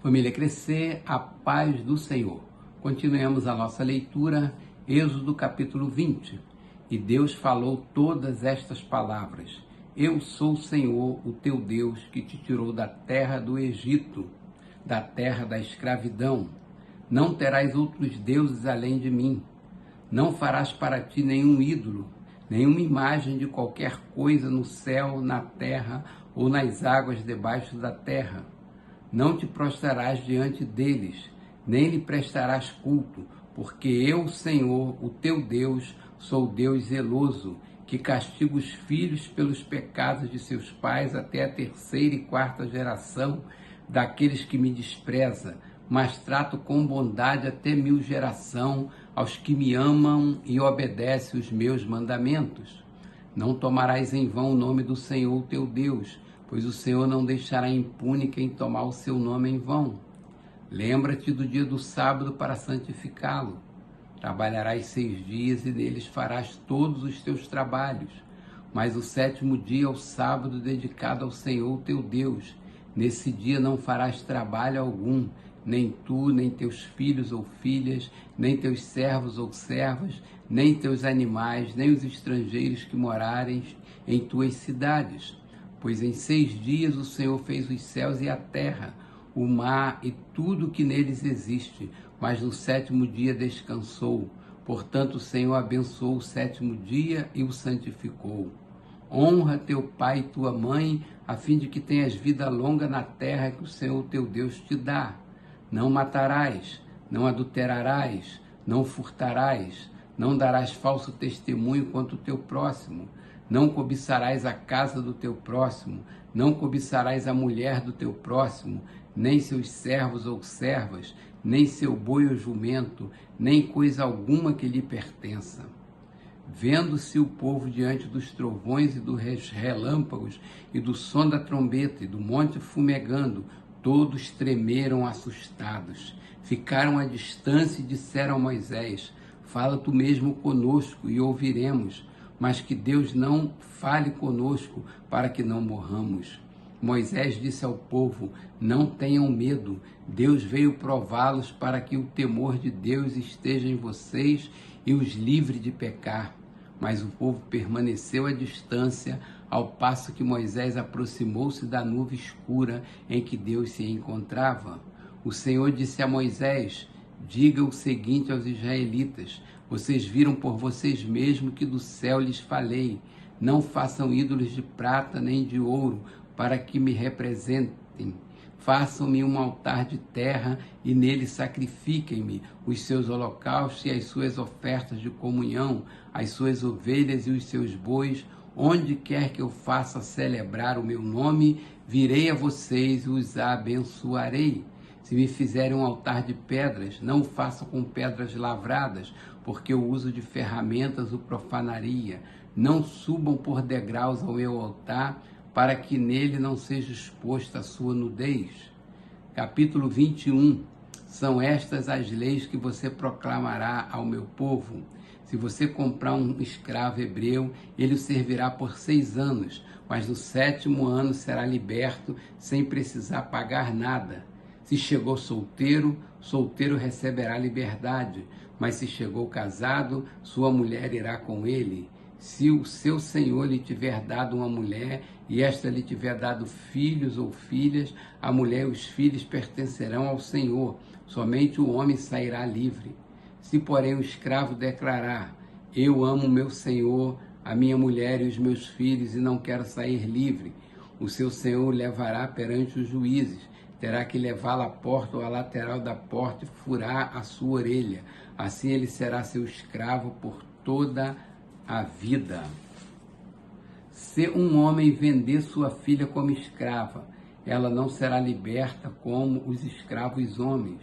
Família Crescer, a paz do Senhor. Continuemos a nossa leitura, Êxodo capítulo 20. E Deus falou todas estas palavras. Eu sou o Senhor, o teu Deus, que te tirou da terra do Egito, da terra da escravidão. Não terás outros deuses além de mim. Não farás para ti nenhum ídolo, nenhuma imagem de qualquer coisa no céu, na terra ou nas águas debaixo da terra. Não te prostrarás diante deles, nem lhe prestarás culto, porque eu, Senhor, o teu Deus, sou Deus zeloso, que castigo os filhos pelos pecados de seus pais até a terceira e quarta geração daqueles que me desprezam, mas trato com bondade até 1000 geração aos que me amam e obedecem os meus mandamentos. Não tomarás em vão o nome do Senhor teu Deus, pois o Senhor não deixará impune quem tomar o seu nome em vão. Lembra-te do dia do sábado para santificá-lo. Trabalharás 6 dias e neles farás todos os teus trabalhos. Mas o 7º dia é o sábado dedicado ao Senhor teu Deus. Nesse dia não farás trabalho algum, nem tu, nem teus filhos ou filhas, nem teus servos ou servas, nem teus animais, nem os estrangeiros que morarem em tuas cidades. Pois em 6 dias o Senhor fez os céus e a terra, o mar e tudo que neles existe, mas no 7º dia descansou. Portanto, o Senhor abençoou o 7º dia e o santificou. Honra teu pai e tua mãe, a fim de que tenhas vida longa na terra que o Senhor teu Deus te dá. Não matarás, não adulterarás, não furtarás, não darás falso testemunho contra o teu próximo. Não cobiçarás a casa do teu próximo, não cobiçarás a mulher do teu próximo, nem seus servos ou servas, nem seu boi ou jumento, nem coisa alguma que lhe pertença. Vendo-se o povo diante dos trovões e dos relâmpagos, e do som da trombeta e do monte fumegando, todos tremeram assustados. Ficaram à distância e disseram a Moisés: fala tu mesmo conosco e ouviremos, mas que Deus não fale conosco para que não morramos. Moisés disse ao povo: não tenham medo, Deus veio prová-los para que o temor de Deus esteja em vocês e os livre de pecar. Mas o povo permaneceu à distância, ao passo que Moisés aproximou-se da nuvem escura em que Deus se encontrava. O Senhor disse a Moisés: diga o seguinte aos israelitas: vocês viram por vocês mesmos que do céu lhes falei. Não façam ídolos de prata nem de ouro para que me representem. Façam-me um altar de terra e nele sacrifiquem-me os seus holocaustos e as suas ofertas de comunhão, as suas ovelhas e os seus bois. Onde quer que eu faça celebrar o meu nome, virei a vocês e os abençoarei. Se me fizerem um altar de pedras, não o façam com pedras lavradas, porque o uso de ferramentas o profanaria. Não subam por degraus ao meu altar, para que nele não seja exposta a sua nudez. Capítulo 21. São estas as leis que você proclamará ao meu povo. Se você comprar um escravo hebreu, ele o servirá por 6 anos, mas no 7º ano será liberto, sem precisar pagar nada. Se chegou solteiro, solteiro receberá liberdade, mas se chegou casado, sua mulher irá com ele. Se o seu senhor lhe tiver dado uma mulher, e esta lhe tiver dado filhos ou filhas, a mulher e os filhos pertencerão ao senhor, somente o homem sairá livre. Se, porém, o escravo declarar: eu amo meu senhor, a minha mulher e os meus filhos, e não quero sair livre, o seu senhor o levará perante os juízes, terá que levá-lo à porta ou à lateral da porta e furar a sua orelha. Assim ele será seu escravo por toda a vida. Se um homem vender sua filha como escrava, ela não será liberta como os escravos homens.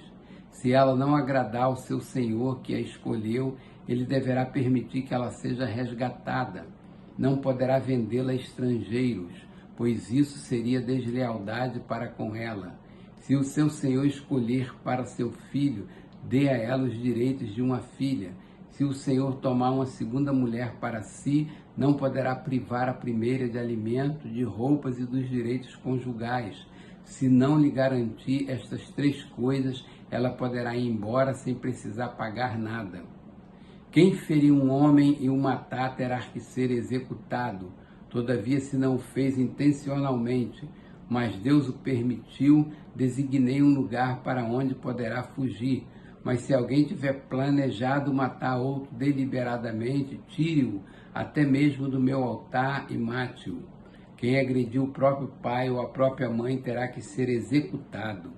Se ela não agradar ao seu senhor que a escolheu, ele deverá permitir que ela seja resgatada. Não poderá vendê-la a estrangeiros, pois isso seria deslealdade para com ela. Se o seu senhor escolher para seu filho, dê a ela os direitos de uma filha. Se o senhor tomar uma segunda mulher para si, não poderá privar a primeira de alimento, de roupas e dos direitos conjugais. Se não lhe garantir estas 3 coisas, ela poderá ir embora sem precisar pagar nada. Quem ferir um homem e o matar terá que ser executado. Todavia, se não o fez intencionalmente, mas Deus o permitiu, designei um lugar para onde poderá fugir. Mas se alguém tiver planejado matar outro deliberadamente, tire-o até mesmo do meu altar e mate-o. Quem agrediu o próprio pai ou a própria mãe terá que ser executado.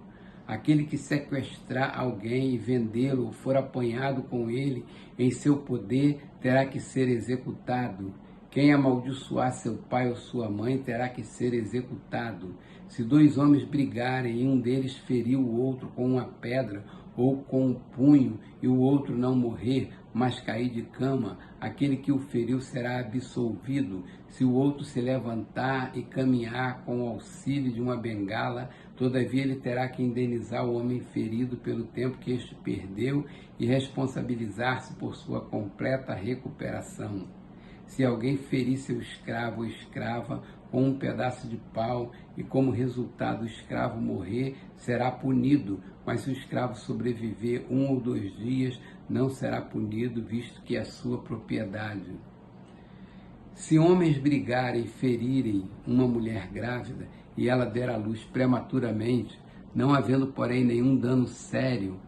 Aquele que sequestrar alguém e vendê-lo ou for apanhado com ele em seu poder terá que ser executado. Quem amaldiçoar seu pai ou sua mãe terá que ser executado. Se 2 homens brigarem e um deles ferir o outro com uma pedra ou com um punho e o outro não morrer, mas cair de cama, aquele que o feriu será absolvido. Se o outro se levantar e caminhar com o auxílio de uma bengala, todavia ele terá que indenizar o homem ferido pelo tempo que este perdeu e responsabilizar-se por sua completa recuperação. Se alguém ferir seu escravo ou escrava com um pedaço de pau e como resultado o escravo morrer, será punido, mas se o escravo sobreviver 1 ou 2 dias, não será punido, visto que é sua propriedade. Se homens brigarem e ferirem uma mulher grávida e ela der à luz prematuramente, não havendo, porém, nenhum dano sério,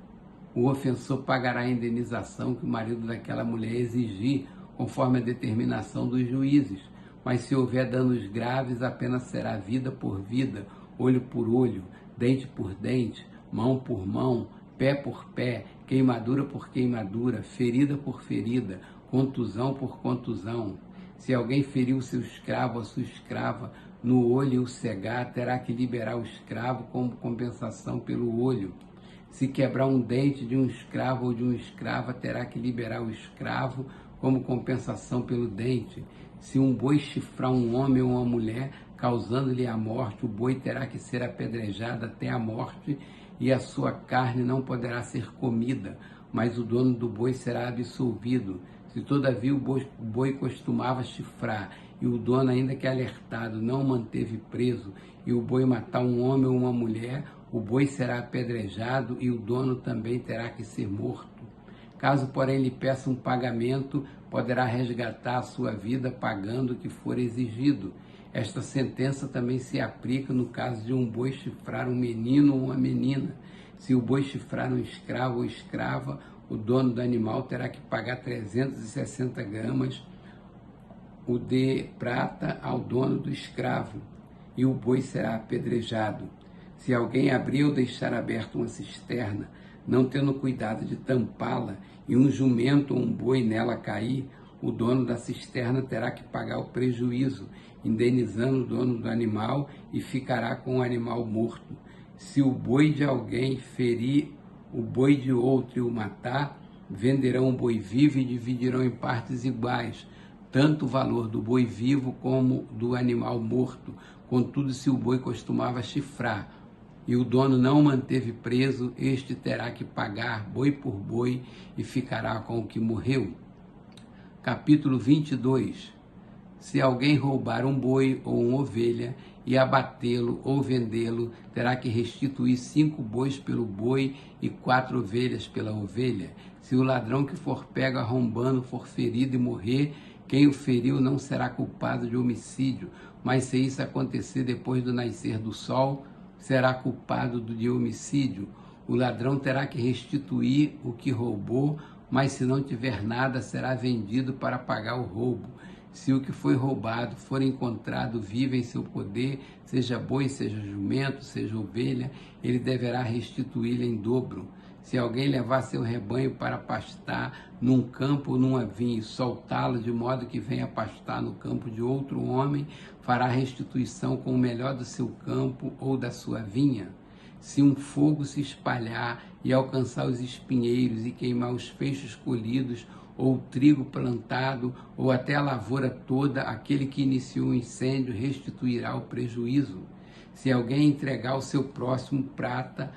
o ofensor pagará a indenização que o marido daquela mulher exigir, conforme a determinação dos juízes. Mas se houver danos graves, apenas será vida por vida, olho por olho, dente por dente, mão por mão, pé por pé, queimadura por queimadura, ferida por ferida, contusão por contusão. Se alguém ferir o seu escravo ou sua escrava no olho e o cegar, terá que liberar o escravo como compensação pelo olho. Se quebrar um dente de um escravo ou de uma escrava, terá que liberar o escravo como compensação pelo dente. Se um boi chifrar um homem ou uma mulher, causando-lhe a morte, o boi terá que ser apedrejado até a morte e a sua carne não poderá ser comida, mas o dono do boi será absolvido. Se todavia o boi costumava chifrar e o dono, ainda que alertado, não o manteve preso e o boi matar um homem ou uma mulher, o boi será apedrejado e o dono também terá que ser morto. Caso, porém, lhe peça um pagamento, poderá resgatar a sua vida pagando o que for exigido. Esta sentença também se aplica no caso de um boi chifrar um menino ou uma menina. Se o boi chifrar um escravo ou escrava, o dono do animal terá que pagar 360 gramas o de prata ao dono do escravo, e o boi será apedrejado. Se alguém abrir ou deixar aberta uma cisterna, não tendo cuidado de tampá-la, e um jumento ou um boi nela cair, o dono da cisterna terá que pagar o prejuízo, indenizando o dono do animal e ficará com o animal morto. Se o boi de alguém ferir o boi de outro e o matar, venderão o boi vivo e dividirão em partes iguais, tanto o valor do boi vivo como do animal morto. Contudo, se o boi costumava chifrar e o dono não o manteve preso, este terá que pagar boi por boi e ficará com o que morreu. Capítulo 22. Se alguém roubar um boi ou uma ovelha e abatê-lo ou vendê-lo, terá que restituir 5 bois pelo boi e 4 ovelhas pela ovelha. Se o ladrão que for pego arrombando for ferido e morrer, quem o feriu não será culpado de homicídio, mas se isso acontecer depois do nascer do sol, será culpado de homicídio. O ladrão terá que restituir o que roubou, mas se não tiver nada, será vendido para pagar o roubo. Se o que foi roubado for encontrado vivo em seu poder, seja boi, seja jumento, seja ovelha, ele deverá restituí-lo em dobro. Se alguém levar seu rebanho para pastar num campo ou numa vinha e soltá-lo de modo que venha pastar no campo de outro homem, fará restituição com o melhor do seu campo ou da sua vinha. Se um fogo se espalhar e alcançar os espinheiros e queimar os feixes colhidos, ou o trigo plantado, ou até a lavoura toda, aquele que iniciou o incêndio restituirá o prejuízo. Se alguém entregar ao seu próximo prata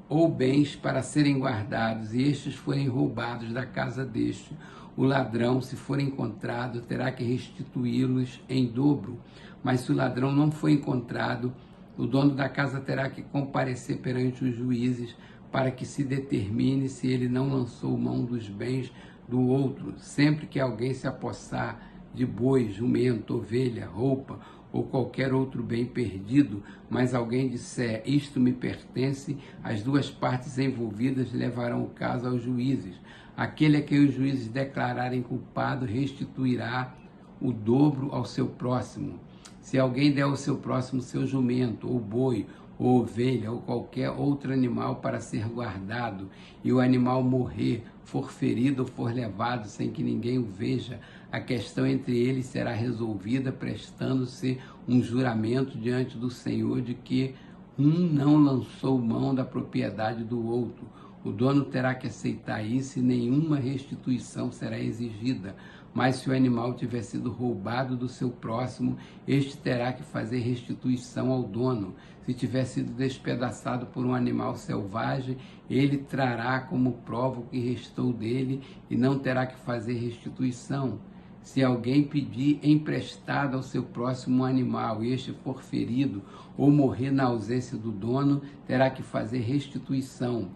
ou bens para serem guardados, e estes forem roubados da casa deste, o ladrão, se for encontrado, terá que restituí-los em dobro. Mas se o ladrão não for encontrado, O dono da casa terá que comparecer perante os juízes para que se determine se ele não lançou mão dos bens do outro. Sempre que alguém se apossar de boi, jumento, ovelha, roupa ou qualquer outro bem perdido, mas alguém disser, isto me pertence, as duas partes envolvidas levarão o caso aos juízes. Aquele a quem os juízes declararem culpado restituirá o dobro ao seu próximo. Se alguém der ao seu próximo seu jumento, ou boi, ou ovelha, ou qualquer outro animal para ser guardado, e o animal morrer, for ferido ou for levado sem que ninguém o veja, a questão entre eles será resolvida prestando-se um juramento diante do Senhor de que um não lançou mão da propriedade do outro. O dono terá que aceitar isso e nenhuma restituição será exigida. Mas se o animal tiver sido roubado do seu próximo, este terá que fazer restituição ao dono. Se tiver sido despedaçado por um animal selvagem, ele trará como prova o que restou dele e não terá que fazer restituição. Se alguém pedir emprestado ao seu próximo um animal e este for ferido ou morrer na ausência do dono, terá que fazer restituição.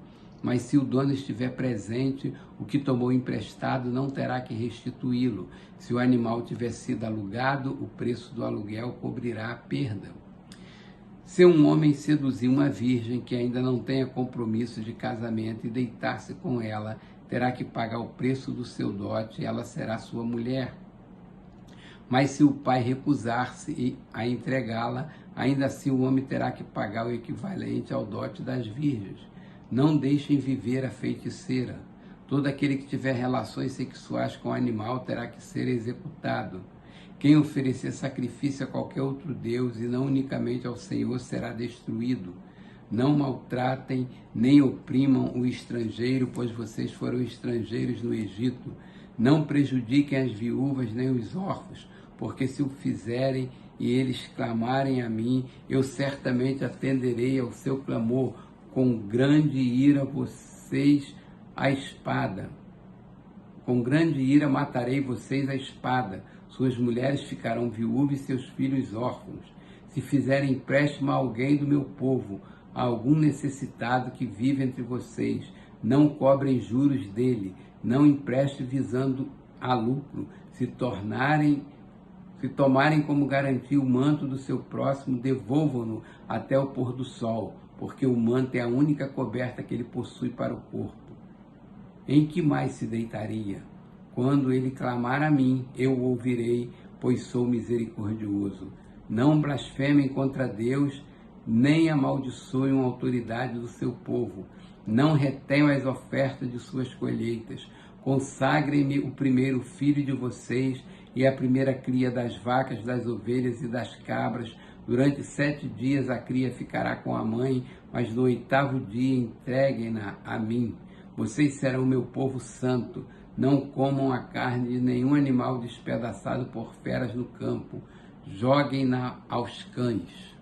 Mas se o dono estiver presente, o que tomou emprestado não terá que restituí-lo. Se o animal tiver sido alugado, o preço do aluguel cobrirá a perda. Se um homem seduzir uma virgem que ainda não tenha compromisso de casamento e deitar-se com ela, terá que pagar o preço do seu dote e ela será sua mulher. Mas se o pai recusar-se a entregá-la, ainda assim o homem terá que pagar o equivalente ao dote das virgens. Não deixem viver a feiticeira. Todo aquele que tiver relações sexuais com o animal terá que ser executado. Quem oferecer sacrifício a qualquer outro Deus e não unicamente ao Senhor será destruído. Não maltratem nem oprimam o estrangeiro, pois vocês foram estrangeiros no Egito. Não prejudiquem as viúvas nem os órfãos, porque se o fizerem e eles clamarem a mim, eu certamente atenderei ao seu clamor. Com grande ira vocês a espada. Com grande ira matarei vocês a espada. Suas mulheres ficarão viúvas e seus filhos órfãos. Se fizerem empréstimo a alguém do meu povo, a algum necessitado que vive entre vocês, não cobrem juros dele, não empreste visando a lucro. Se tomarem como garantia o manto do seu próximo, devolvam-no até o pôr do sol, porque o manto é a única coberta que ele possui para o corpo. Em que mais se deitaria? Quando ele clamar a mim, eu o ouvirei, pois sou misericordioso. Não blasfemem contra Deus, nem amaldiçoem a autoridade do seu povo. Não retenham as ofertas de suas colheitas. Consagrem-me o primeiro filho de vocês e a primeira cria das vacas, das ovelhas e das cabras. Durante 7 dias a cria ficará com a mãe, mas no 8º dia entreguem-na a mim. Vocês serão meu povo santo. Não comam a carne de nenhum animal despedaçado por feras no campo. Joguem-na aos cães.